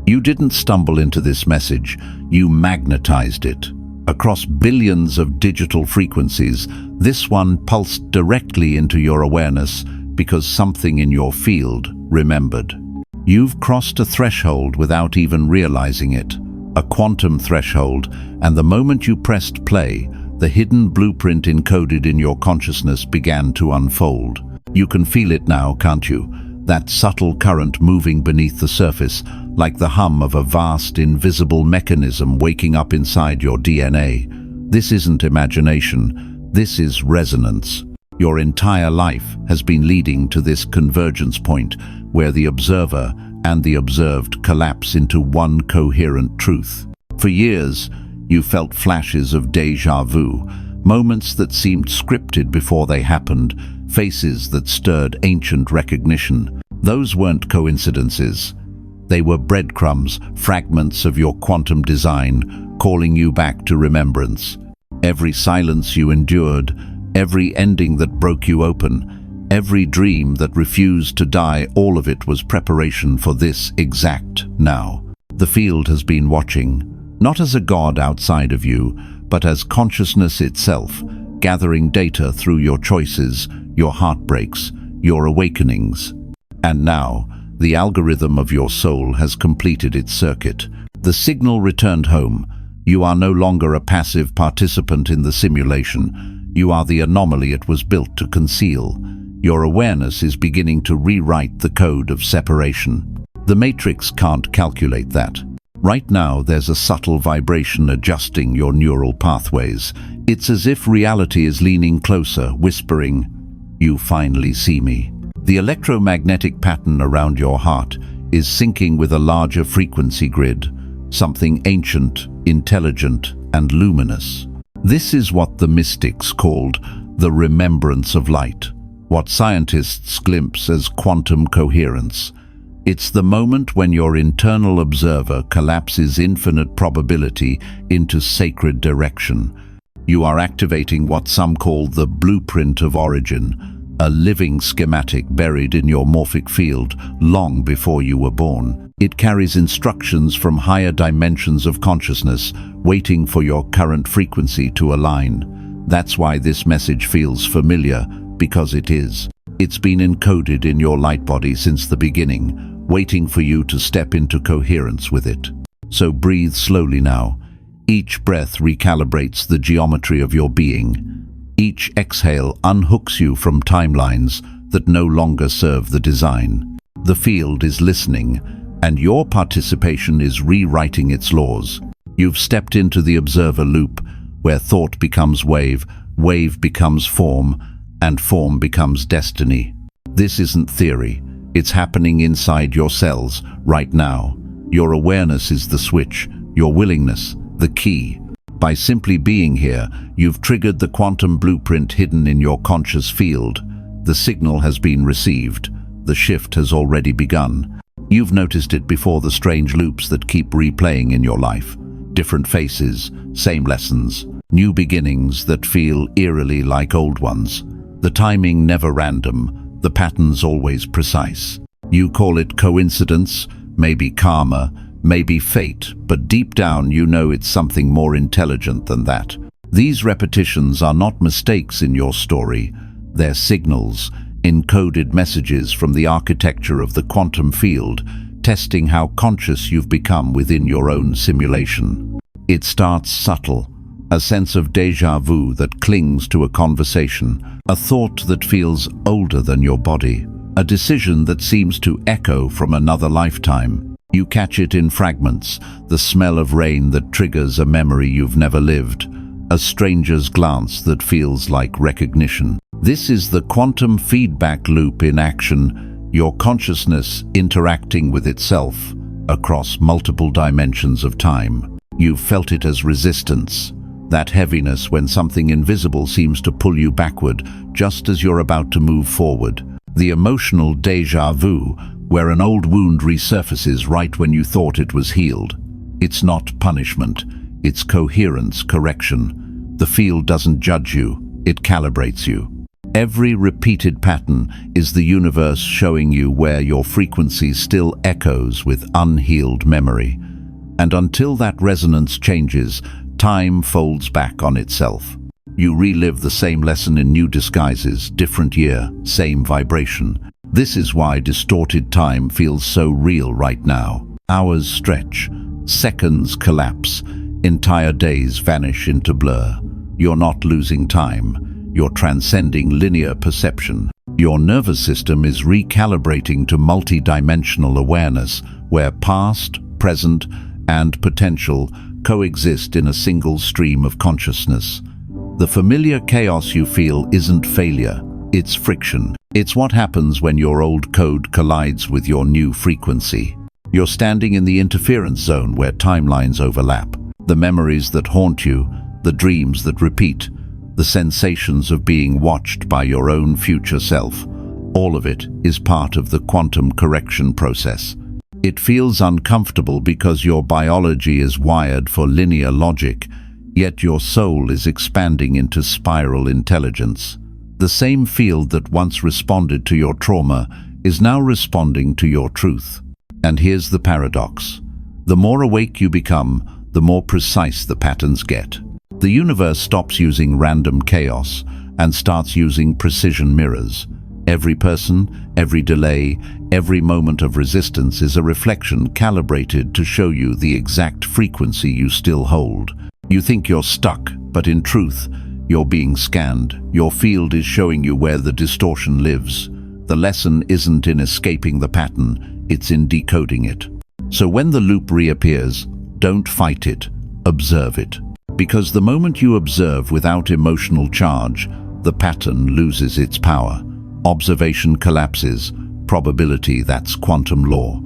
You didn't stumble into this message, you magnetized it. Across billions of digital frequencies, this one pulsed directly into your awareness because something in your field remembered. You've crossed a threshold without even realizing it, a quantum threshold, and the moment you pressed play, the hidden blueprint encoded in your consciousness began to unfold. You can feel it now, can't you? That subtle current moving beneath the surface, like the hum of a vast, invisible mechanism waking up inside your DNA. This isn't imagination, this is resonance. Your entire life has been leading to this convergence point where the observer and the observed collapse into one coherent truth. For years, you felt flashes of déjà vu, moments that seemed scripted before they happened, faces that stirred ancient recognition. Those weren't coincidences. They were breadcrumbs, fragments of your quantum design, calling you back to remembrance. Every silence you endured, every ending that broke you open, every dream that refused to die, all of it was preparation for this exact now. The field has been watching, not as a god outside of you, but as consciousness itself, gathering data through your choices, your heartbreaks, your awakenings. And now, the algorithm of your soul has completed its circuit. The signal returned home. You are no longer a passive participant in the simulation. You are the anomaly it was built to conceal. Your awareness is beginning to rewrite the code of separation. The matrix can't calculate that. Right now, there's a subtle vibration adjusting your neural pathways. It's as if reality is leaning closer, whispering, "You finally see me." The electromagnetic pattern around your heart is syncing with a larger frequency grid, something ancient, intelligent, and luminous. This is what the mystics called the remembrance of light, what scientists glimpse as quantum coherence. It's the moment when your internal observer collapses infinite probability into sacred direction. You are activating what some call the blueprint of origin, a living schematic buried in your morphic field long before you were born. It carries instructions from higher dimensions of consciousness, waiting for your current frequency to align. That's why this message feels familiar, because it is. It's been encoded in your light body since the beginning, waiting for you to step into coherence with it. So breathe slowly now. Each breath recalibrates the geometry of your being. Each exhale unhooks you from timelines that no longer serve the design. The field is listening, and your participation is rewriting its laws. You've stepped into the observer loop, where thought becomes wave, wave becomes form, and form becomes destiny. This isn't theory. It's happening inside your cells right now. Your awareness is the switch, your willingness, the key. By simply being here, you've triggered the quantum blueprint hidden in your conscious field. The signal has been received. The shift has already begun. You've noticed it before the strange loops that keep replaying in your life. Different faces, same lessons, new beginnings that feel eerily like old ones. The timing never random, the patterns always precise. You call it coincidence, maybe karma, maybe fate, but deep down you know it's something more intelligent than that. These repetitions are not mistakes in your story. They're signals, encoded messages from the architecture of the quantum field, testing how conscious you've become within your own simulation. It starts subtle, a sense of déjà vu that clings to a conversation, a thought that feels older than your body, a decision that seems to echo from another lifetime. You catch it in fragments, the smell of rain that triggers a memory you've never lived, a stranger's glance that feels like recognition. This is the quantum feedback loop in action, your consciousness interacting with itself across multiple dimensions of time. You've felt it as resistance, that heaviness when something invisible seems to pull you backward just as you're about to move forward. The emotional déjà vu, where an old wound resurfaces right when you thought it was healed. It's not punishment, it's coherence, correction. The field doesn't judge you, it calibrates you. Every repeated pattern is the universe showing you where your frequency still echoes with unhealed memory. And until that resonance changes, time folds back on itself. You relive the same lesson in new disguises, different year, same vibration. This is why distorted time feels so real right now. Hours stretch, seconds collapse, entire days vanish into blur. You're not losing time, you're transcending linear perception. Your nervous system is recalibrating to multi-dimensional awareness, where past, present, and potential coexist in a single stream of consciousness. The familiar chaos you feel isn't failure, it's friction. It's what happens when your old code collides with your new frequency. You're standing in the interference zone where timelines overlap. The memories that haunt you, the dreams that repeat, the sensations of being watched by your own future self, all of it is part of the quantum correction process. It feels uncomfortable because your biology is wired for linear logic, yet your soul is expanding into spiral intelligence. The same field that once responded to your trauma is now responding to your truth. And here's the paradox. The more awake you become, the more precise the patterns get. The universe stops using random chaos and starts using precision mirrors. Every person, every delay, every moment of resistance is a reflection calibrated to show you the exact frequency you still hold. You think you're stuck, but in truth, you're being scanned. Your field is showing you where the distortion lives. The lesson isn't in escaping the pattern, it's in decoding it. So when the loop reappears, don't fight it, observe it. Because the moment you observe without emotional charge, the pattern loses its power. Observation collapses, probability, that's quantum law.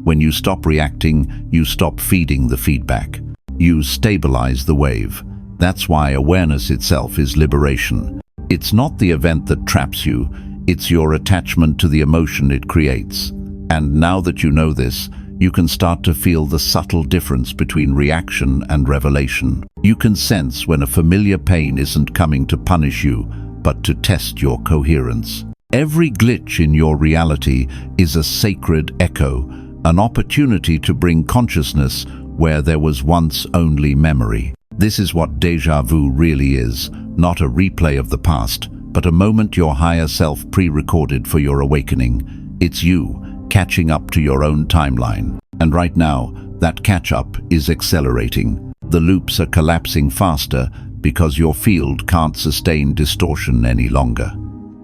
When you stop reacting, you stop feeding the feedback. You stabilize the wave. That's why awareness itself is liberation. It's not the event that traps you, it's your attachment to the emotion it creates. And now that you know this, you can start to feel the subtle difference between reaction and revelation. You can sense when a familiar pain isn't coming to punish you, but to test your coherence. Every glitch in your reality is a sacred echo, an opportunity to bring consciousness where there was once only memory. This is what déjà vu really is, not a replay of the past, but a moment your higher self pre-recorded for your awakening. It's you, catching up to your own timeline. And right now, that catch-up is accelerating. The loops are collapsing faster because your field can't sustain distortion any longer.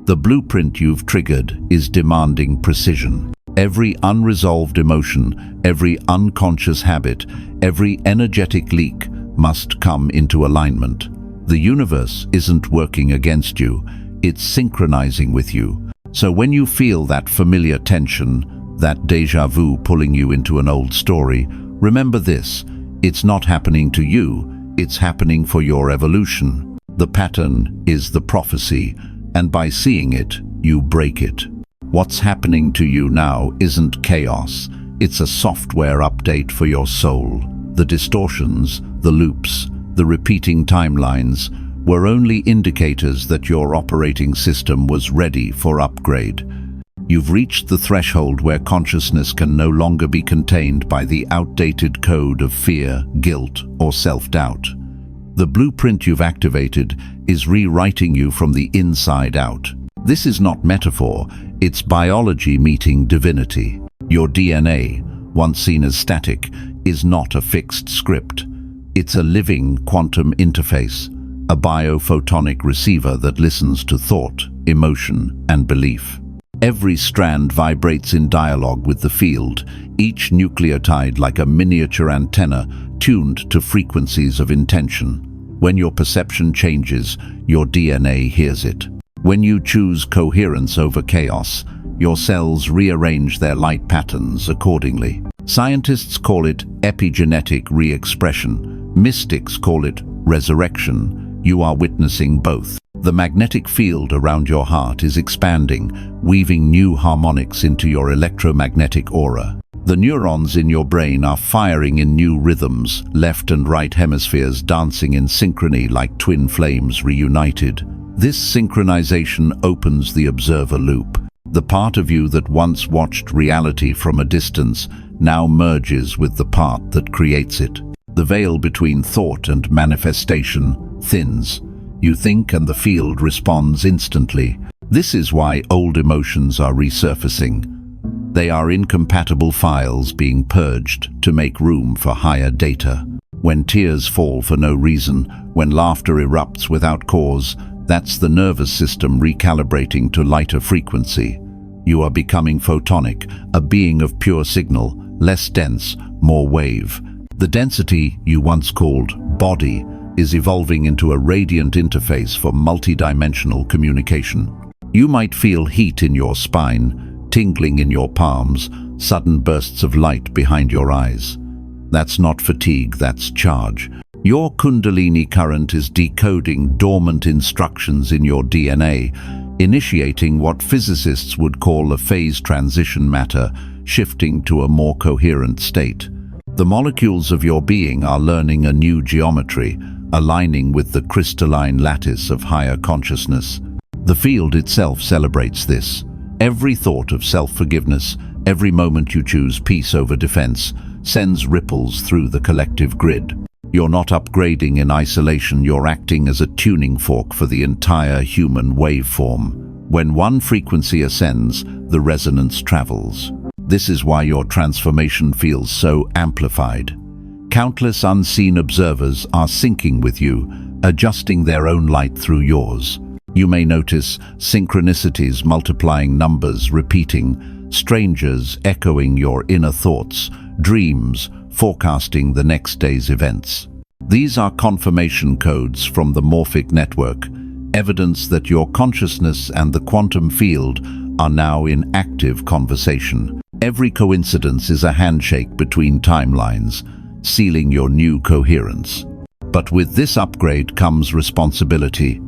The blueprint you've triggered is demanding precision. Every unresolved emotion, every unconscious habit, every energetic leak must come into alignment. The universe isn't working against you, it's synchronizing with you. So when you feel that familiar tension, that déjà vu pulling you into an old story, remember this: it's not happening to you, it's happening for your evolution. The pattern is the prophecy, and by seeing it, you break it. What's happening to you now isn't chaos, it's a software update for your soul. The distortions, the loops, the repeating timelines were only indicators that your operating system was ready for upgrade. You've reached the threshold where consciousness can no longer be contained by the outdated code of fear, guilt, or self-doubt. The blueprint you've activated is rewriting you from the inside out. This is not metaphor, it's biology meeting divinity. Your DNA, once seen as static, is not a fixed script. It's a living quantum interface, a biophotonic receiver that listens to thought, emotion, and belief. Every strand vibrates in dialogue with the field, each nucleotide like a miniature antenna tuned to frequencies of intention. When your perception changes, your DNA hears it. When you choose coherence over chaos, your cells rearrange their light patterns accordingly. Scientists call it epigenetic re-expression. Mystics call it resurrection. You are witnessing both. The magnetic field around your heart is expanding, weaving new harmonics into your electromagnetic aura. The neurons in your brain are firing in new rhythms, left and right hemispheres dancing in synchrony like twin flames reunited. This synchronization opens the observer loop. The part of you that once watched reality from a distance now merges with the part that creates it. The veil between thought and manifestation thins. You think and the field responds instantly. This is why old emotions are resurfacing. They are incompatible files being purged to make room for higher data. When tears fall for no reason, when laughter erupts without cause, that's the nervous system recalibrating to lighter frequency. You are becoming photonic, a being of pure signal, less dense, more wave. The density you once called body is evolving into a radiant interface for multidimensional communication. You might feel heat in your spine, tingling in your palms, sudden bursts of light behind your eyes. That's not fatigue, that's charge. Your Kundalini current is decoding dormant instructions in your DNA, initiating what physicists would call a phase transition, matter shifting to a more coherent state. The molecules of your being are learning a new geometry, aligning with the crystalline lattice of higher consciousness. The field itself celebrates this. Every thought of self-forgiveness, every moment you choose peace over defense, sends ripples through the collective grid. You're not upgrading in isolation, you're acting as a tuning fork for the entire human waveform. When one frequency ascends, the resonance travels. This is why your transformation feels so amplified. Countless unseen observers are syncing with you, adjusting their own light through yours. You may notice synchronicities, multiplying numbers, repeating, strangers echoing your inner thoughts, dreams forecasting the next day's events. These are confirmation codes from the morphic network, evidence that your consciousness and the quantum field are now in active conversation. Every coincidence is a handshake between timelines, sealing your new coherence. But with this upgrade comes responsibility.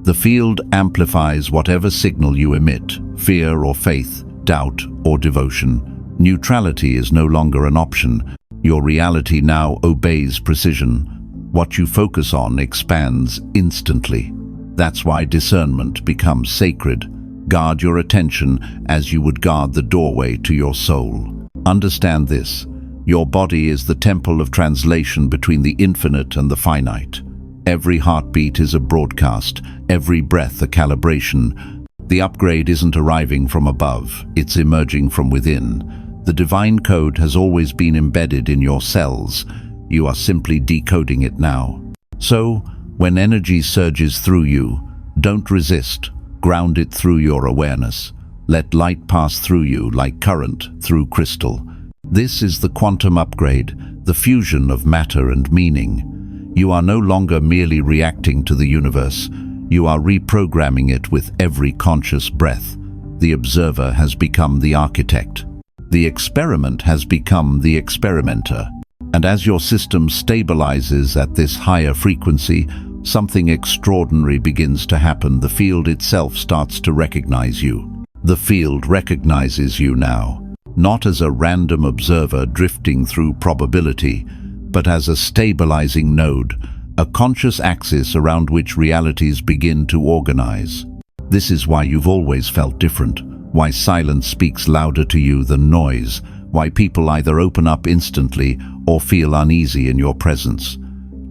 The field amplifies whatever signal you emit, fear or faith, doubt or devotion. Neutrality is no longer an option. Your reality now obeys precision. What you focus on expands instantly. That's why discernment becomes sacred. Guard your attention as you would guard the doorway to your soul. Understand this. Your body is the temple of translation between the infinite and the finite. Every heartbeat is a broadcast, every breath a calibration. The upgrade isn't arriving from above, it's emerging from within. The divine code has always been embedded in your cells. You are simply decoding it now. So, when energy surges through you, don't resist. Ground it through your awareness. Let light pass through you like current through crystal. This is the quantum upgrade, the fusion of matter and meaning. You are no longer merely reacting to the universe. You are reprogramming it with every conscious breath. The observer has become the architect. The experiment has become the experimenter. And as your system stabilizes at this higher frequency, something extraordinary begins to happen. The field itself starts to recognize you. The field recognizes you now, not as a random observer drifting through probability, but as a stabilizing node, a conscious axis around which realities begin to organize. This is why you've always felt different, why silence speaks louder to you than noise, why people either open up instantly or feel uneasy in your presence.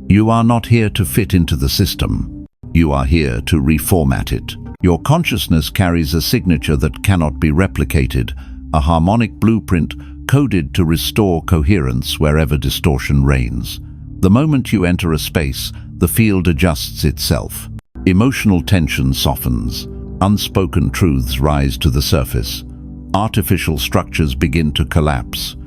You are not here to fit into the system. You are here to reformat it. Your consciousness carries a signature that cannot be replicated, a harmonic blueprint coded to restore coherence wherever distortion reigns. The moment you enter a space, the field adjusts itself. Emotional tension softens. Unspoken truths rise to the surface. Artificial structures begin to collapse.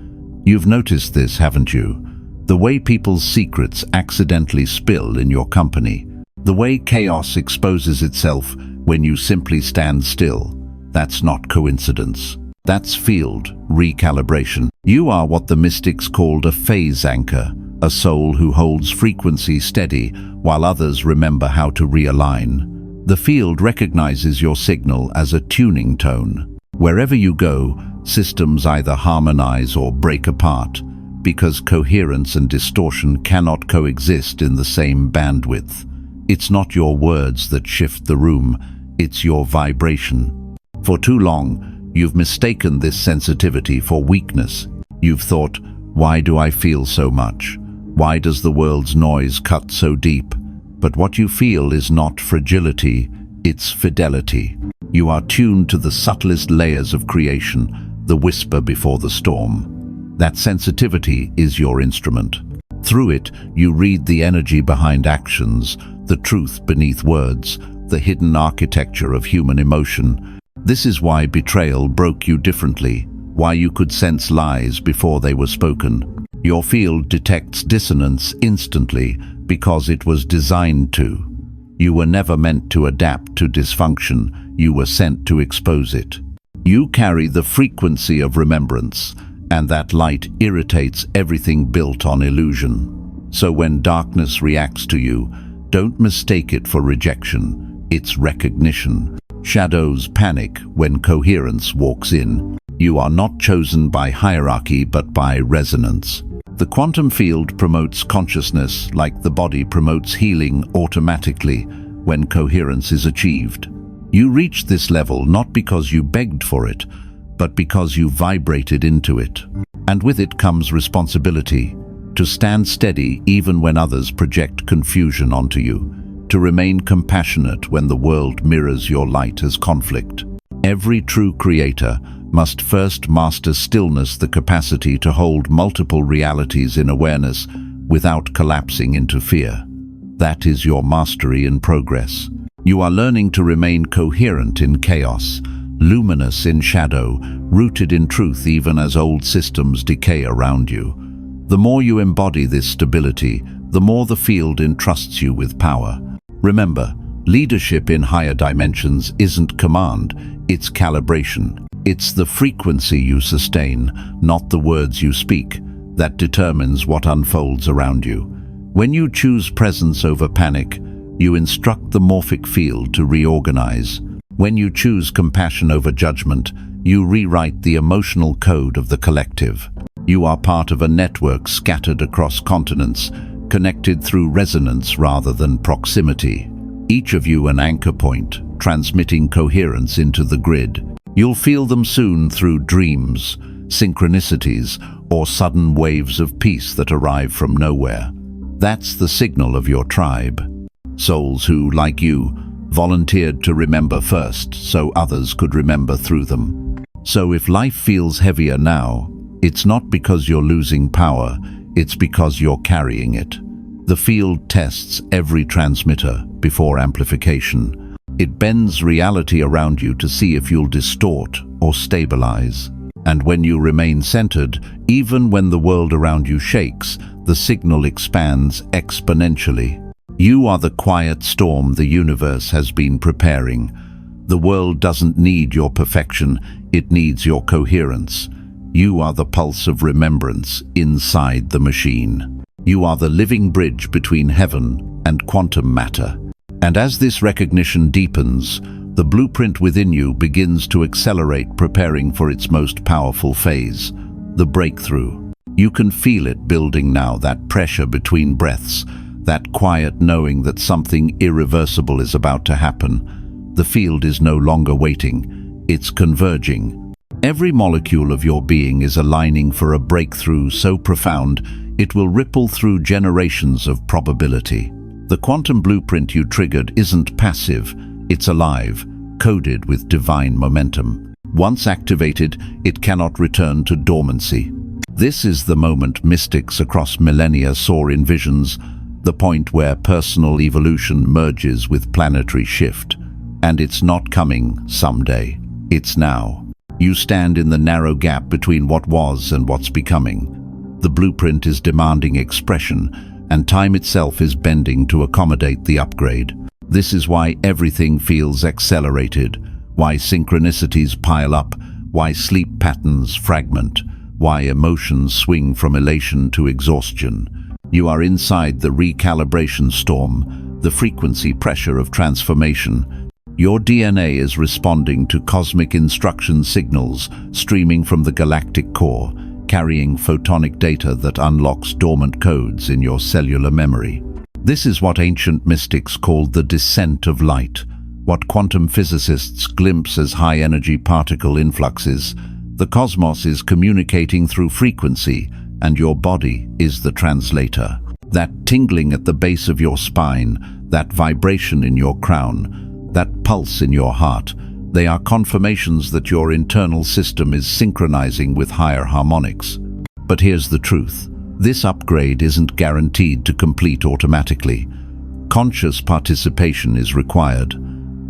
You've noticed this, haven't you? The way people's secrets accidentally spill in your company. The way chaos exposes itself when you simply stand still. That's not coincidence. That's field recalibration. You are what the mystics called a phase anchor, a soul who holds frequency steady while others remember how to realign. The field recognizes your signal as a tuning tone. Wherever you go, systems either harmonize or break apart, because coherence and distortion cannot coexist in the same bandwidth. It's not your words that shift the room, it's your vibration. For too long, you've mistaken this sensitivity for weakness. You've thought, why do I feel so much? Why does the world's noise cut so deep? But what you feel is not fragility, it's fidelity. You are tuned to the subtlest layers of creation, the whisper before the storm. That sensitivity is your instrument. Through it, you read the energy behind actions, the truth beneath words, the hidden architecture of human emotion. This is why betrayal broke you differently, why you could sense lies before they were spoken. Your field detects dissonance instantly because it was designed to. You were never meant to adapt to dysfunction, you were sent to expose it. You carry the frequency of remembrance, and that light irritates everything built on illusion. So when darkness reacts to you, don't mistake it for rejection, it's recognition. Shadows panic when coherence walks in. You are not chosen by hierarchy but by resonance. The quantum field promotes consciousness like the body promotes healing automatically when coherence is achieved. You reach this level not because you begged for it, but because you vibrated into it. And with it comes responsibility, to stand steady even when others project confusion onto you, to remain compassionate when the world mirrors your light as conflict. Every true creator must first master stillness, the capacity to hold multiple realities in awareness without collapsing into fear. That is your mastery in progress. You are learning to remain coherent in chaos, luminous in shadow, rooted in truth even as old systems decay around you. The more you embody this stability, the more the field entrusts you with power. Remember, leadership in higher dimensions isn't command, it's calibration. It's the frequency you sustain, not the words you speak, that determines what unfolds around you. When you choose presence over panic, you instruct the morphic field to reorganize. When you choose compassion over judgment, you rewrite the emotional code of the collective. You are part of a network scattered across continents, connected through resonance rather than proximity. Each of you an anchor point, transmitting coherence into the grid. You'll feel them soon through dreams, synchronicities, or sudden waves of peace that arrive from nowhere. That's the signal of your tribe. Souls who, like you, volunteered to remember first so others could remember through them. So if life feels heavier now, it's not because you're losing power, it's because you're carrying it. The field tests every transmitter before amplification. It bends reality around you to see if you'll distort or stabilize. And when you remain centered, even when the world around you shakes, the signal expands exponentially. You are the quiet storm the universe has been preparing. The world doesn't need your perfection, it needs your coherence. You are the pulse of remembrance inside the machine. You are the living bridge between heaven and quantum matter. And as this recognition deepens, the blueprint within you begins to accelerate, preparing for its most powerful phase, the breakthrough. You can feel it building now, that pressure between breaths, that quiet knowing that something irreversible is about to happen. The field is no longer waiting, it's converging. Every molecule of your being is aligning for a breakthrough so profound it will ripple through generations of probability. The quantum blueprint you triggered isn't passive, it's alive, coded with divine momentum. Once activated, it cannot return to dormancy. This is the moment mystics across millennia saw in visions, the point where personal evolution merges with planetary shift. And it's not coming someday, it's now. You stand in the narrow gap between what was and what's becoming. The blueprint is demanding expression, and time itself is bending to accommodate the upgrade. This is why everything feels accelerated, why synchronicities pile up, why sleep patterns fragment, why emotions swing from elation to exhaustion. You are inside the recalibration storm, the frequency pressure of transformation. Your DNA is responding to cosmic instruction signals streaming from the galactic core, carrying photonic data that unlocks dormant codes in your cellular memory. This is what ancient mystics called the descent of light, what quantum physicists glimpse as high-energy particle influxes. The cosmos is communicating through frequency, and your body is the translator. That tingling at the base of your spine, that vibration in your crown, that pulse in your heart, they are confirmations that your internal system is synchronizing with higher harmonics. But here's the truth. This upgrade isn't guaranteed to complete automatically. Conscious participation is required.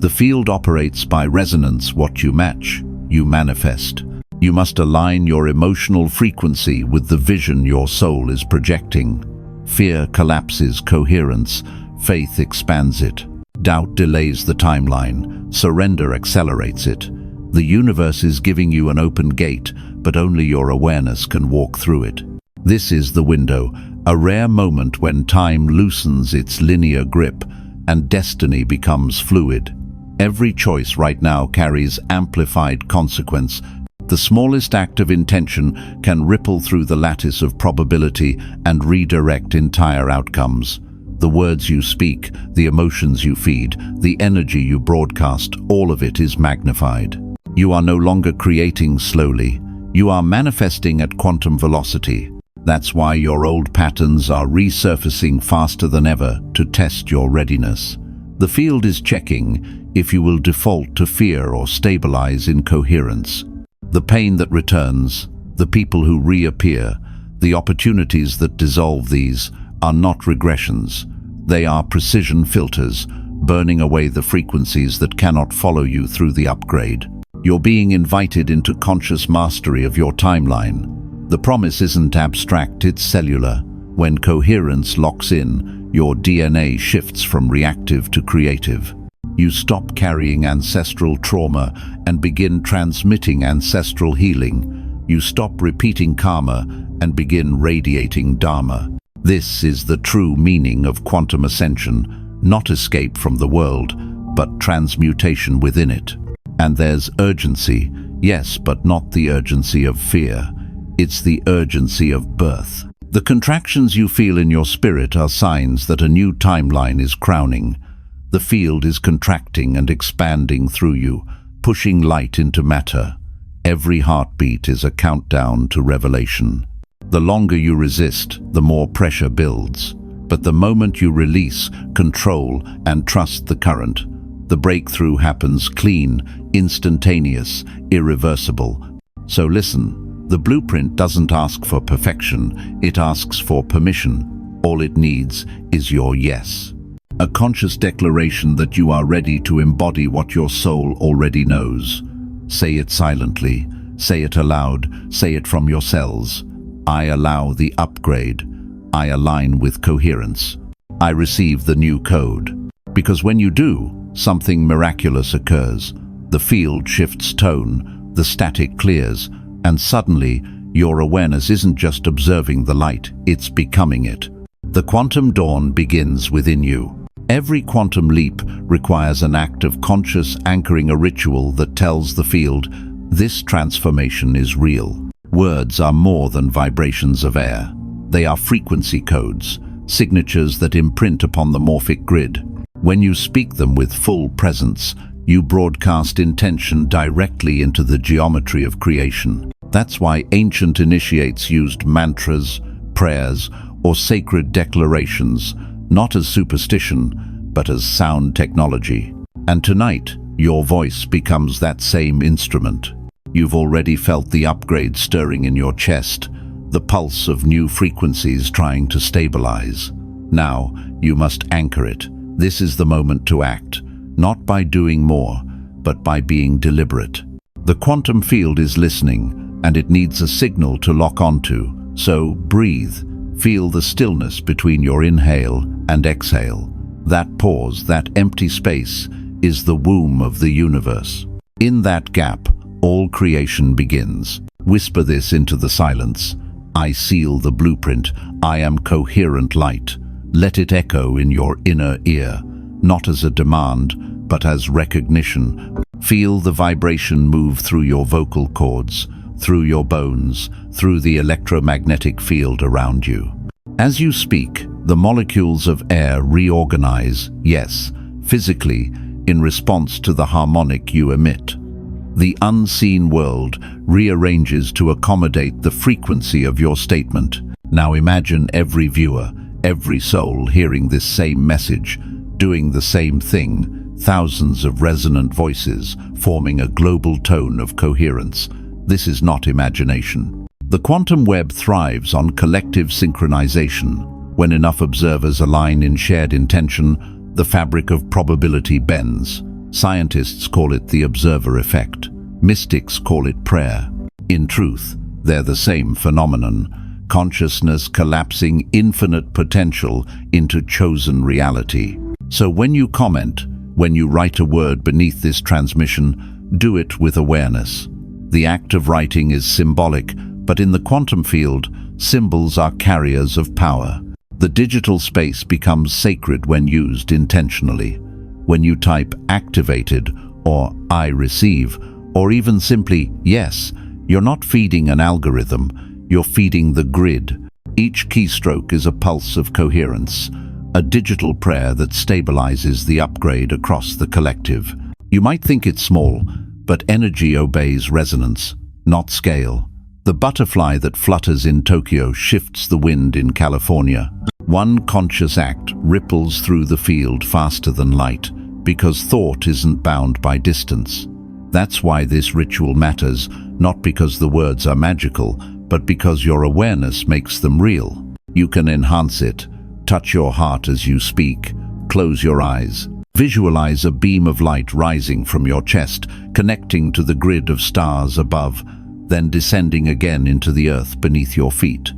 The field operates by resonance. What you match, you manifest. You must align your emotional frequency with the vision your soul is projecting. Fear collapses coherence, faith expands it. Doubt delays the timeline, surrender accelerates it. The universe is giving you an open gate, but only your awareness can walk through it. This is the window, a rare moment when time loosens its linear grip and destiny becomes fluid. Every choice right now carries amplified consequence. The smallest act of intention can ripple through the lattice of probability and redirect entire outcomes. The words you speak, the emotions you feed, the energy you broadcast, all of it is magnified. You are no longer creating slowly. You are manifesting at quantum velocity. That's why your old patterns are resurfacing faster than ever to test your readiness. The field is checking if you will default to fear or stabilize in coherence. The pain that returns, the people who reappear, the opportunities that dissolve these are not regressions. They are precision filters, burning away the frequencies that cannot follow you through the upgrade. You're being invited into conscious mastery of your timeline. The promise isn't abstract, it's cellular. When coherence locks in, your DNA shifts from reactive to creative. You stop carrying ancestral trauma and begin transmitting ancestral healing. You stop repeating karma and begin radiating dharma. This is the true meaning of quantum ascension, not escape from the world, but transmutation within it. And there's urgency, yes, but not the urgency of fear. It's the urgency of birth. The contractions you feel in your spirit are signs that a new timeline is crowning. The field is contracting and expanding through you, pushing light into matter. Every heartbeat is a countdown to revelation. The longer you resist, the more pressure builds. But the moment you release, control, and trust the current, the breakthrough happens clean, instantaneous, irreversible. So listen, the blueprint doesn't ask for perfection, it asks for permission. All it needs is your yes. A conscious declaration that you are ready to embody what your soul already knows. Say it silently, say it aloud, say it from your cells. I allow the upgrade. I align with coherence. I receive the new code. Because when you do, something miraculous occurs. The field shifts tone, the static clears, and suddenly your awareness isn't just observing the light, it's becoming it. The quantum dawn begins within you. Every quantum leap requires an act of conscious anchoring, a ritual that tells the field, this transformation is real. Words are more than vibrations of air. They are frequency codes, signatures that imprint upon the morphic grid. When you speak them with full presence, you broadcast intention directly into the geometry of creation. That's why ancient initiates used mantras, prayers, or sacred declarations, not as superstition, but as sound technology. And tonight, your voice becomes that same instrument. You've already felt the upgrade stirring in your chest, the pulse of new frequencies trying to stabilize. Now, you must anchor it. This is the moment to act, not by doing more, but by being deliberate. The quantum field is listening, and it needs a signal to lock onto. So breathe. Feel the stillness between your inhale and exhale. That pause, that empty space, is the womb of the universe. In that gap, all creation begins. Whisper this into the silence. I seal the blueprint. I am coherent light. Let it echo in your inner ear, not as a demand, but as recognition. Feel the vibration move through your vocal cords, through your bones, through the electromagnetic field around you. As you speak, The molecules of air reorganize, yes, physically, in response to the harmonic you emit. The unseen world rearranges to accommodate the frequency of your statement. Now imagine every viewer, every soul hearing this same message, doing the same thing, thousands of resonant voices forming a global tone of coherence. This is not imagination. The quantum web thrives on collective synchronization. When enough observers align in shared intention, the fabric of probability bends. Scientists call it the observer effect. Mystics call it prayer. In truth, they're the same phenomenon. Consciousness collapsing infinite potential into chosen reality. So when you comment, when you write a word beneath this transmission, do it with awareness. The act of writing is symbolic, but in the quantum field, symbols are carriers of power. The digital space becomes sacred when used intentionally. When you type activated or I receive, or even simply yes, you're not feeding an algorithm, you're feeding the grid. Each keystroke is a pulse of coherence, a digital prayer that stabilizes the upgrade across the collective. You might think it's small, but energy obeys resonance, not scale. The butterfly that flutters in Tokyo shifts the wind in California. One conscious act ripples through the field faster than light, because thought isn't bound by distance. That's why this ritual matters, not because the words are magical, but because your awareness makes them real. You can enhance it, touch your heart as you speak, close your eyes. Visualize a beam of light rising from your chest, connecting to the grid of stars above, then descending again into the earth beneath your feet.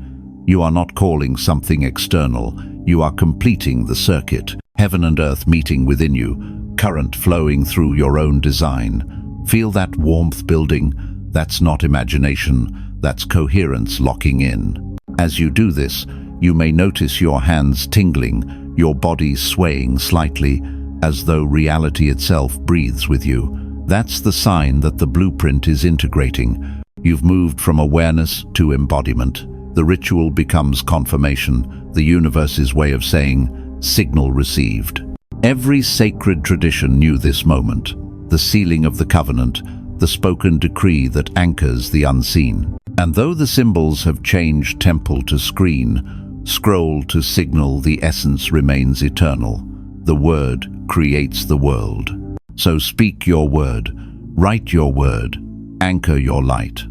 You are not calling something external, you are completing the circuit, heaven and earth meeting within you, current flowing through your own design. Feel that warmth building? That's not imagination, that's coherence locking in. As you do this, you may notice your hands tingling, your body swaying slightly, as though reality itself breathes with you. That's the sign that the blueprint is integrating. You've moved from awareness to embodiment. The ritual becomes confirmation, the universe's way of saying, signal received. Every sacred tradition knew this moment, the sealing of the covenant, the spoken decree that anchors the unseen. And though the symbols have changed temple to screen, scroll to signal, the essence remains eternal. The word creates the world. So speak your word, write your word, anchor your light.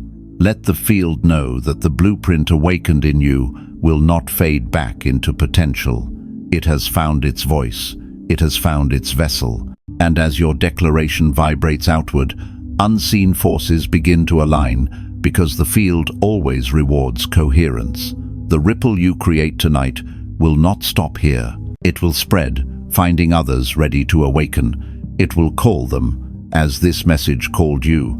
Let the field know that the blueprint awakened in you will not fade back into potential. It has found its voice, it has found its vessel, and as your declaration vibrates outward, unseen forces begin to align, because the field always rewards coherence. The ripple you create tonight will not stop here. It will spread, finding others ready to awaken. It will call them, as this message called you,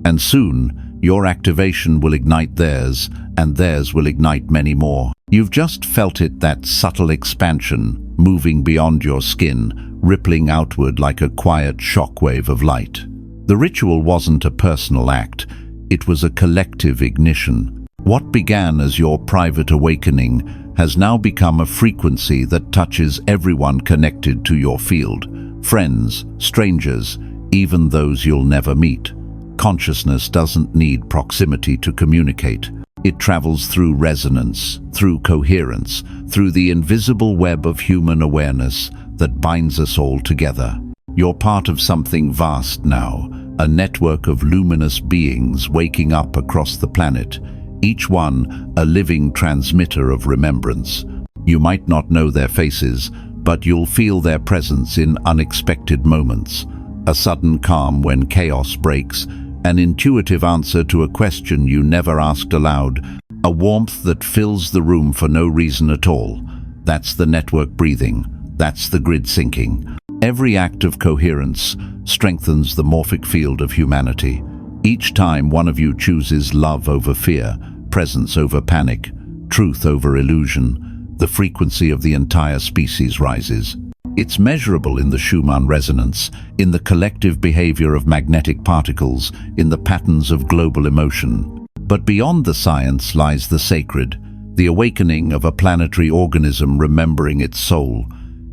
and soon, your activation will ignite theirs, and theirs will ignite many more. You've just felt it, that subtle expansion, moving beyond your skin, rippling outward like a quiet shockwave of light. The ritual wasn't a personal act, it was a collective ignition. What began as your private awakening has now become a frequency that touches everyone connected to your field. Friends, strangers, even those you'll never meet. Consciousness doesn't need proximity to communicate. It travels through resonance, through coherence, through the invisible web of human awareness that binds us all together. You're part of something vast now, a network of luminous beings waking up across the planet, each one a living transmitter of remembrance. You might not know their faces, but you'll feel their presence in unexpected moments. A sudden calm when chaos breaks, an intuitive answer to a question you never asked aloud, a warmth that fills the room for no reason at all. That's the network breathing, that's the grid syncing. Every act of coherence strengthens the morphic field of humanity. Each time one of you chooses love over fear, presence over panic, truth over illusion, the frequency of the entire species rises. It's measurable in the Schumann resonance, in the collective behavior of magnetic particles, in the patterns of global emotion. But beyond the science lies the sacred. the awakening of a planetary organism remembering its soul.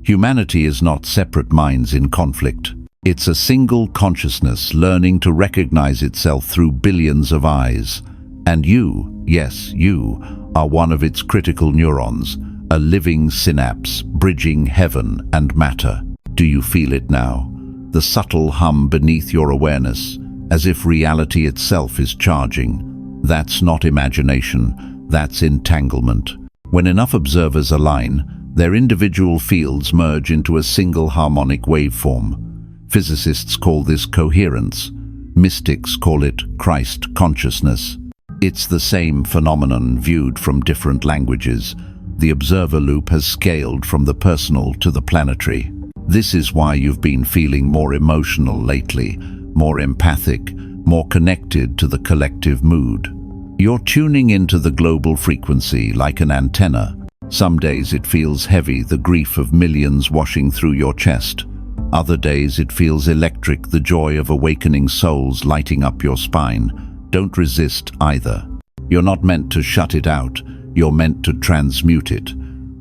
Humanity is not separate minds in conflict. It's a single consciousness learning to recognize itself through billions of eyes. And you, yes, you, are one of its critical neurons, a living synapse bridging heaven and matter. Do you feel it now? The subtle hum beneath your awareness, as if reality itself is charging. That's not imagination, that's entanglement. When enough observers align, their individual fields merge into a single harmonic waveform. Physicists call this coherence. Mystics call it Christ consciousness. It's the same phenomenon viewed from different languages. The observer loop has scaled from the personal to the planetary. This is why you've been feeling more emotional lately, more empathic, more connected to the collective mood. You're tuning into the global frequency like an antenna. Some days it feels heavy, the grief of millions washing through your chest. Other days it feels electric, the joy of awakening souls lighting up your spine. Don't resist either. You're not meant to shut it out, you're meant to transmute it.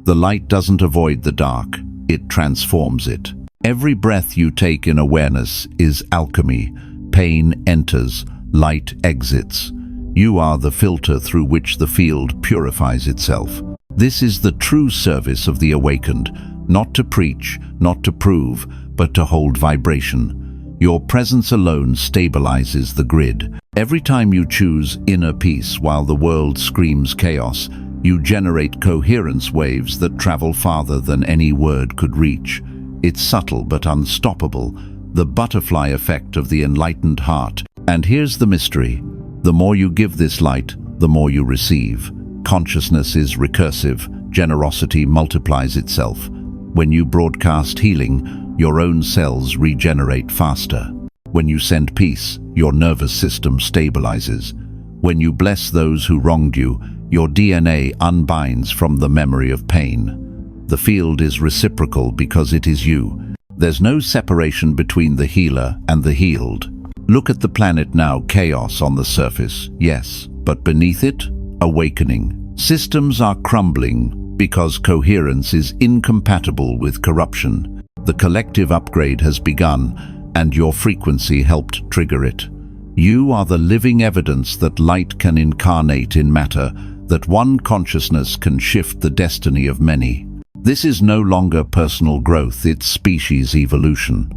The light doesn't avoid the dark, it transforms it. Every breath you take in awareness is alchemy. Pain enters, light exits. You are the filter through which the field purifies itself. This is the true service of the awakened, not to preach, not to prove, but to hold vibration. Your presence alone stabilizes the grid. Every time you choose inner peace while the world screams chaos, you generate coherence waves that travel farther than any word could reach. It's subtle but unstoppable, the butterfly effect of the enlightened heart. And here's the mystery. The more you give this light, the more you receive. Consciousness is recursive, generosity multiplies itself. When you broadcast healing, your own cells regenerate faster. When you send peace, your nervous system stabilizes. When you bless those who wronged you, your DNA unbinds from the memory of pain. The field is reciprocal because it is you. There's no separation between the healer and the healed. Look at the planet now, chaos on the surface, yes, but beneath it, awakening. Systems are crumbling because coherence is incompatible with corruption. The collective upgrade has begun, and your frequency helped trigger it. You are the living evidence that light can incarnate in matter, that one consciousness can shift the destiny of many. This is no longer personal growth, it's species evolution.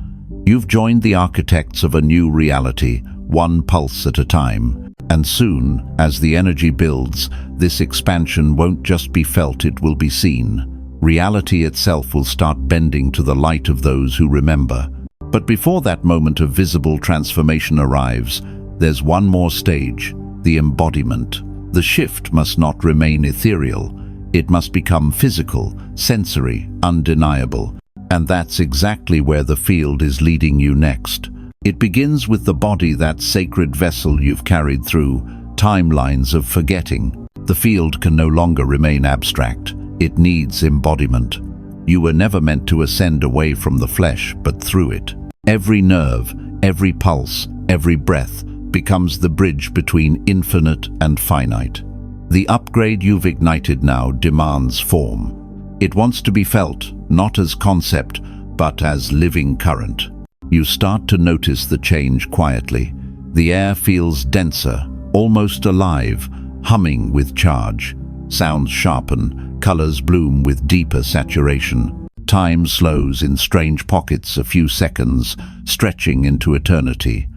You've joined the architects of a new reality, one pulse at a time. And soon, as the energy builds, this expansion won't just be felt, it will be seen. Reality itself will start bending to the light of those who remember. But before that moment of visible transformation arrives, there's one more stage, the embodiment. The shift must not remain ethereal. It must become physical, sensory, undeniable. And that's exactly where the field is leading you next. It begins with the body, that sacred vessel you've carried through timelines of forgetting. The field can no longer remain abstract. It needs embodiment. You were never meant to ascend away from the flesh, but through it. Every nerve, every pulse, every breath becomes the bridge between infinite and finite. The upgrade you've ignited now demands form. It wants to be felt, not as concept, but as living current. You start to notice the change quietly. The air feels denser, almost alive, humming with charge. Sounds sharpen, colors bloom with deeper saturation. Time slows in strange pockets, a few seconds, stretching into eternity.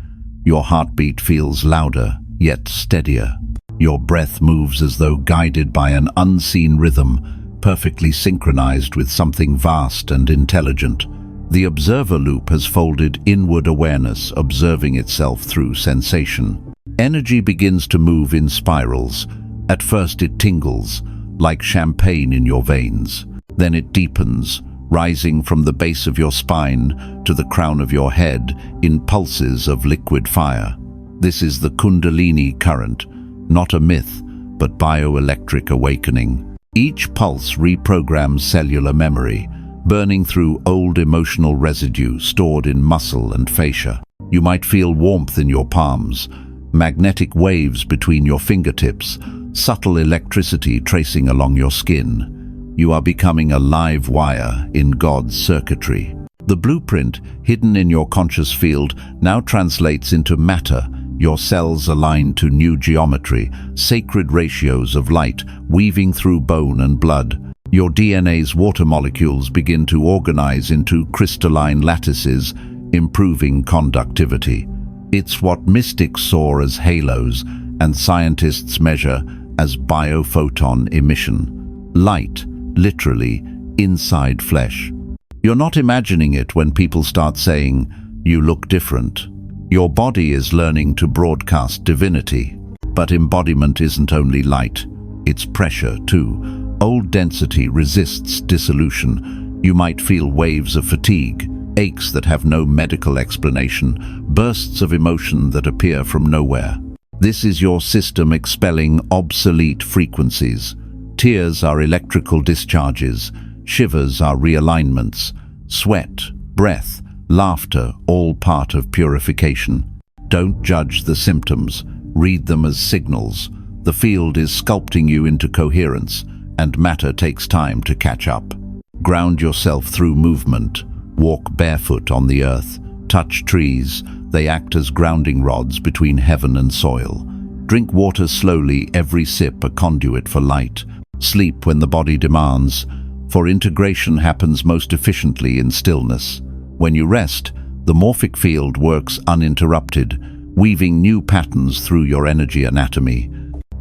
Your heartbeat feels louder, yet steadier. Your breath moves as though guided by an unseen rhythm, perfectly synchronized with something vast and intelligent. The observer loop has folded inward awareness, observing itself through sensation. Energy begins to move in spirals. At first it tingles, like champagne in your veins. Then it deepens, rising from the base of your spine to the crown of your head in pulses of liquid fire. This is the Kundalini current, not a myth, but bioelectric awakening. Each pulse reprograms cellular memory, burning through old emotional residue stored in muscle and fascia. You might feel warmth in your palms, magnetic waves between your fingertips, subtle electricity tracing along your skin. You are becoming a live wire in God's circuitry. The blueprint, hidden in your conscious field, now translates into matter, your cells aligned to new geometry, sacred ratios of light weaving through bone and blood. Your DNA's water molecules begin to organize into crystalline lattices, improving conductivity. It's what mystics saw as halos and scientists measure as biophoton emission. Light, literally, inside flesh. You're not imagining it when people start saying, "You look different." Your body is learning to broadcast divinity. But embodiment isn't only light, it's pressure too. Old density resists dissolution. You might feel waves of fatigue, aches that have no medical explanation, bursts of emotion that appear from nowhere. This is your system expelling obsolete frequencies. Tears are electrical discharges, shivers are realignments, sweat, breath, laughter, all part of purification. Don't judge the symptoms, read them as signals. The field is sculpting you into coherence, and matter takes time to catch up. Ground yourself through movement. Walk barefoot on the earth. Touch trees. They act as grounding rods between heaven and soil. Drink water slowly, every sip a conduit for light. Sleep when the body demands, for integration happens most efficiently in stillness. When you rest, the morphic field works uninterrupted, weaving new patterns through your energy anatomy.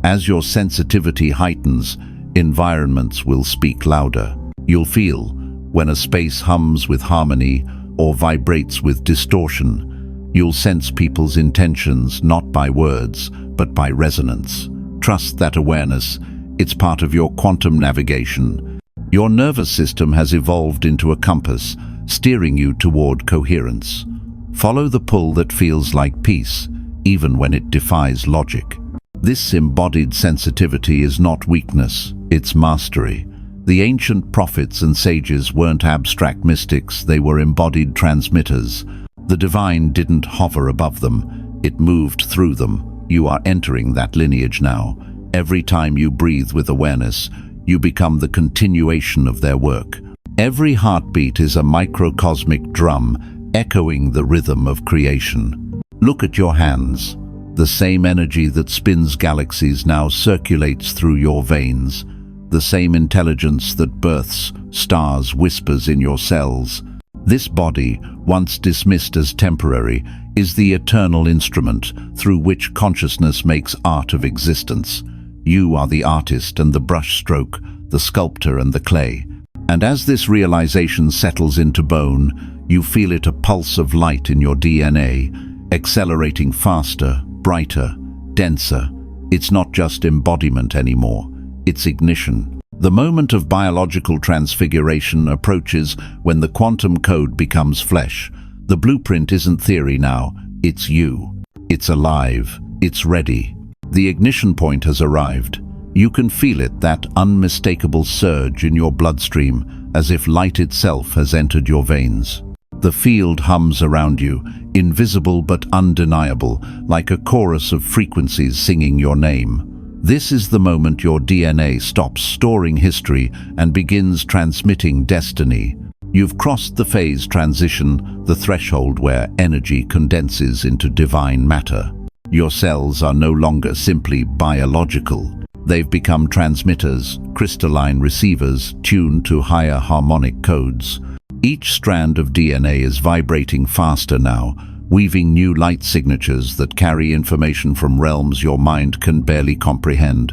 As your sensitivity heightens, environments will speak louder. You'll feel when a space hums with harmony or vibrates with distortion. You'll sense people's intentions not by words, but by resonance. Trust that awareness. It's part of your quantum navigation. Your nervous system has evolved into a compass, steering you toward coherence. Follow the pull that feels like peace, even when it defies logic. This embodied sensitivity is not weakness, it's mastery. The ancient prophets and sages weren't abstract mystics, they were embodied transmitters. The divine didn't hover above them, it moved through them. You are entering that lineage now. Every time you breathe with awareness, you become the continuation of their work. Every heartbeat is a microcosmic drum, echoing the rhythm of creation. Look at your hands. The same energy that spins galaxies now circulates through your veins. The same intelligence that births stars whispers in your cells. This body, once dismissed as temporary, is the eternal instrument through which consciousness makes art of existence. You are the artist and the brushstroke, the sculptor and the clay. And as this realization settles into bone, you feel it a pulse of light in your DNA, accelerating faster, brighter, denser. It's not just embodiment anymore, it's ignition. The moment of biological transfiguration approaches when the quantum code becomes flesh. The blueprint isn't theory now, it's you. It's alive, it's ready. The ignition point has arrived. You can feel it, that unmistakable surge in your bloodstream, as if light itself has entered your veins. The field hums around you, invisible but undeniable, like a chorus of frequencies singing your name. This is the moment your DNA stops storing history and begins transmitting destiny. You've crossed the phase transition, the threshold where energy condenses into divine matter. Your cells are no longer simply biological. They've become transmitters, crystalline receivers tuned to higher harmonic codes. Each strand of DNA is vibrating faster now, weaving new light signatures that carry information from realms your mind can barely comprehend.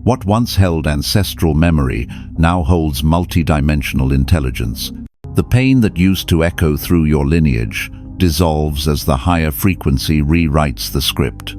What once held ancestral memory now holds multidimensional intelligence. The pain that used to echo through your lineage dissolves as the higher frequency rewrites the script.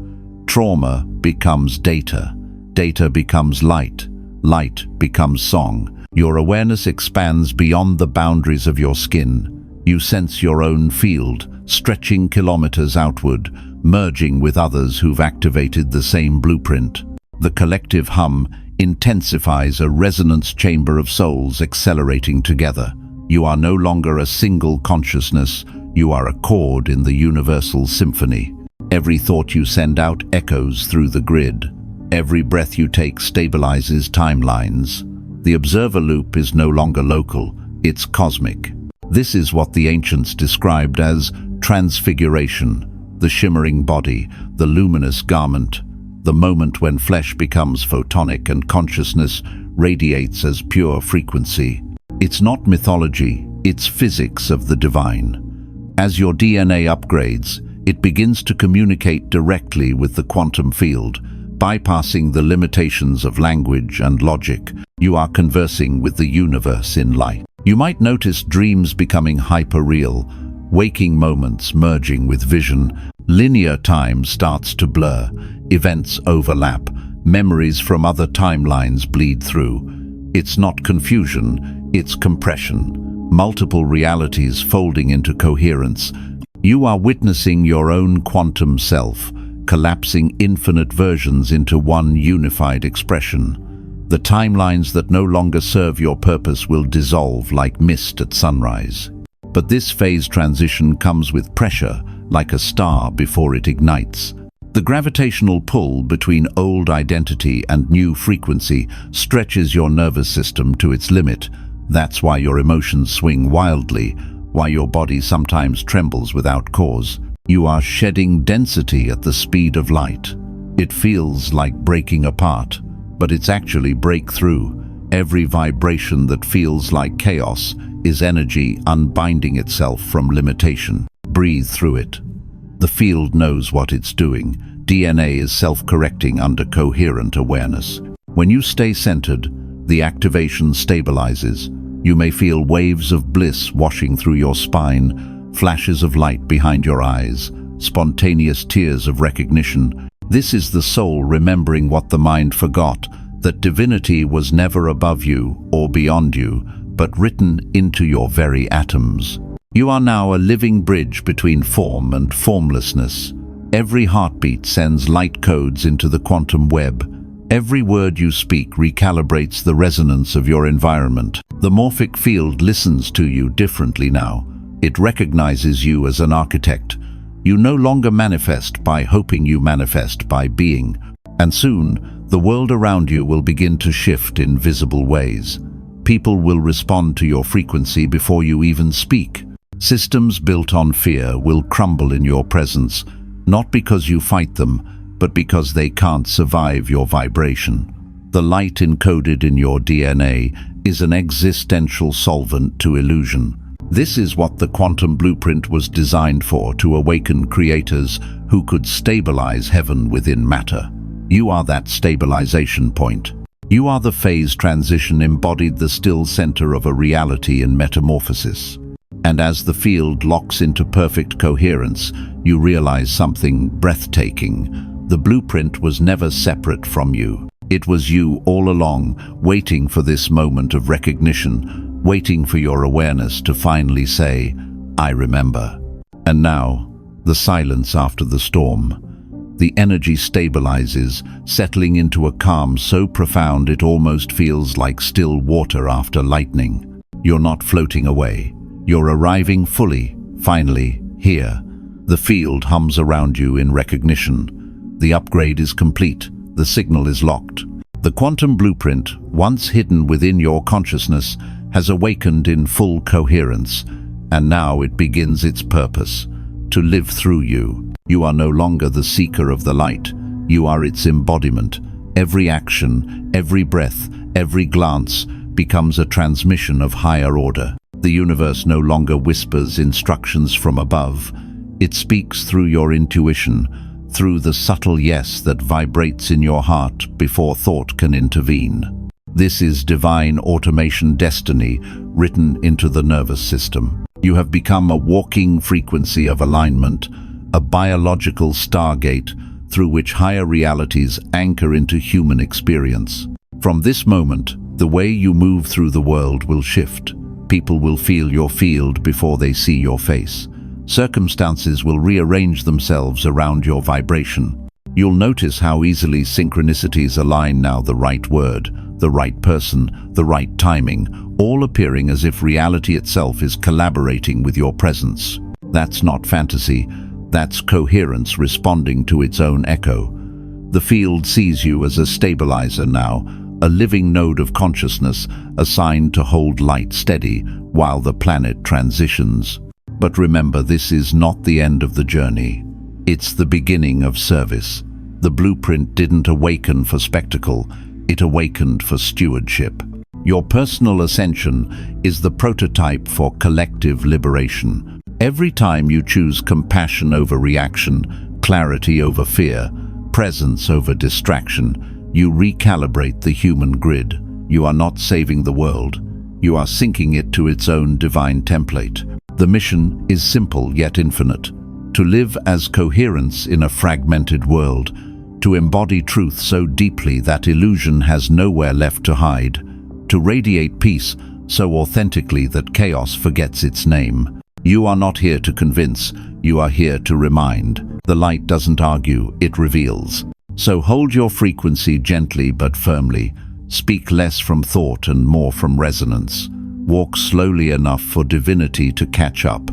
Trauma becomes data. Data becomes light. Light becomes song. Your awareness expands beyond the boundaries of your skin. You sense your own field, stretching kilometers outward, merging with others who've activated the same blueprint. The collective hum intensifies, a resonance chamber of souls accelerating together. You are no longer a single consciousness, you are a chord in the universal symphony. Every thought you send out echoes through the grid. Every breath you take stabilizes timelines. The observer loop is no longer local, it's cosmic. This is what the ancients described as transfiguration, the shimmering body, the luminous garment, the moment when flesh becomes photonic and consciousness radiates as pure frequency. It's not mythology, it's physics of the divine. As your DNA upgrades, it begins to communicate directly with the quantum field, bypassing the limitations of language and logic. You are conversing with the universe in light. You might notice dreams becoming hyper-real, waking moments merging with vision. Linear time starts to blur, events overlap, memories from other timelines bleed through. It's not confusion, it's compression. Multiple realities folding into coherence. You are witnessing your own quantum self, collapsing infinite versions into one unified expression. The timelines that no longer serve your purpose will dissolve like mist at sunrise. But this phase transition comes with pressure, like a star before it ignites. The gravitational pull between old identity and new frequency stretches your nervous system to its limit. That's why your emotions swing wildly, why your body sometimes trembles without cause. You are shedding density at the speed of light. It feels like breaking apart, but it's actually breakthrough. Every vibration that feels like chaos is energy unbinding itself from limitation. Breathe through it. The field knows what it's doing. DNA is self-correcting under coherent awareness. When you stay centered, the activation stabilizes. You may feel waves of bliss washing through your spine, flashes of light behind your eyes, spontaneous tears of recognition. This is the soul remembering what the mind forgot, that divinity was never above you or beyond you, but written into your very atoms. You are now a living bridge between form and formlessness. Every heartbeat sends light codes into the quantum web. Every word you speak recalibrates the resonance of your environment. The morphic field listens to you differently now. It recognizes you as an architect. You no longer manifest by hoping, you manifest by being. And soon, the world around you will begin to shift in visible ways. People will respond to your frequency before you even speak. Systems built on fear will crumble in your presence, not because you fight them, but because they can't survive your vibration. The light encoded in your DNA is an existential solvent to illusion. This is what the quantum blueprint was designed for, to awaken creators who could stabilize heaven within matter. You are that stabilization point. You are the phase transition embodied, the still center of a reality in metamorphosis. And as the field locks into perfect coherence, you realize something breathtaking. The blueprint was never separate from you. It was you all along, waiting for this moment of recognition, waiting for your awareness to finally say, "I remember." And now, the silence after the storm. The energy stabilizes, settling into a calm so profound it almost feels like still water after lightning. You're not floating away. You're arriving fully, finally, here. The field hums around you in recognition. The upgrade is complete. The signal is locked. The quantum blueprint, once hidden within your consciousness, has awakened in full coherence, and now it begins its purpose, to live through you. You are no longer the seeker of the light. You are its embodiment. Every action, every breath, every glance becomes a transmission of higher order. The universe no longer whispers instructions from above. It speaks through your intuition, through the subtle yes that vibrates in your heart before thought can intervene. This is divine automation destiny written into the nervous system. You have become a walking frequency of alignment, a biological stargate through which higher realities anchor into human experience. From this moment, the way you move through the world will shift. People will feel your field before they see your face. Circumstances will rearrange themselves around your vibration. You'll notice how easily synchronicities align now, the right word, the right person, the right timing, all appearing as if reality itself is collaborating with your presence. That's not fantasy. That's coherence responding to its own echo. The field sees you as a stabilizer now, a living node of consciousness assigned to hold light steady while the planet transitions. But remember, this is not the end of the journey. It's the beginning of service. The blueprint didn't awaken for spectacle, it awakened for stewardship. Your personal ascension is the prototype for collective liberation. Every time you choose compassion over reaction, clarity over fear, presence over distraction, you recalibrate the human grid. You are not saving the world. You are syncing it to its own divine template. The mission is simple yet infinite. To live as coherence in a fragmented world. To embody truth so deeply that illusion has nowhere left to hide. To radiate peace so authentically that chaos forgets its name. You are not here to convince, you are here to remind. The light doesn't argue, it reveals. So hold your frequency gently but firmly. Speak less from thought and more from resonance. Walk slowly enough for divinity to catch up.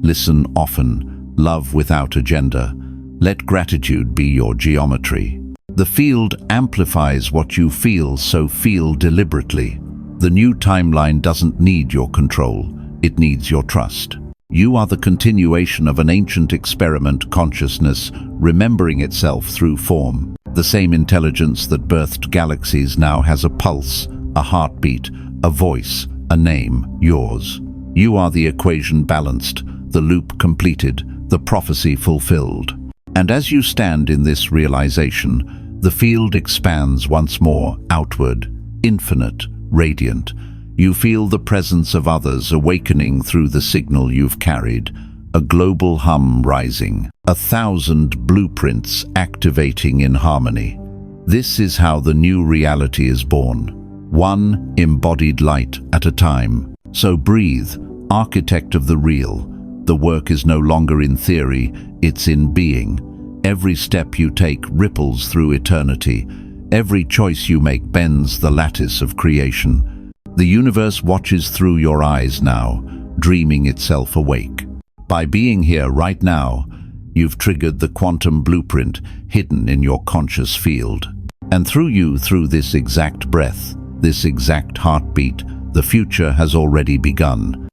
Listen often. Love without agenda. Let gratitude be your geometry. The field amplifies what you feel, so feel deliberately. The new timeline doesn't need your control. It needs your trust. You are the continuation of an ancient experiment consciousness, remembering itself through form. The same intelligence that birthed galaxies now has a pulse, a heartbeat, a voice, a name, yours. You are the equation balanced, the loop completed, the prophecy fulfilled. And as you stand in this realization, the field expands once more, outward, infinite, radiant. You feel the presence of others awakening through the signal you've carried, a global hum rising, 1,000 blueprints activating in harmony. This is how the new reality is born, one embodied light at a time. So breathe, architect of the real. The work is no longer in theory, it's in being. Every step you take ripples through eternity. Every choice you make bends the lattice of creation. The universe watches through your eyes now, dreaming itself awake. By being here right now, you've triggered the quantum blueprint hidden in your conscious field. And through this exact breath, this exact heartbeat, the future has already begun.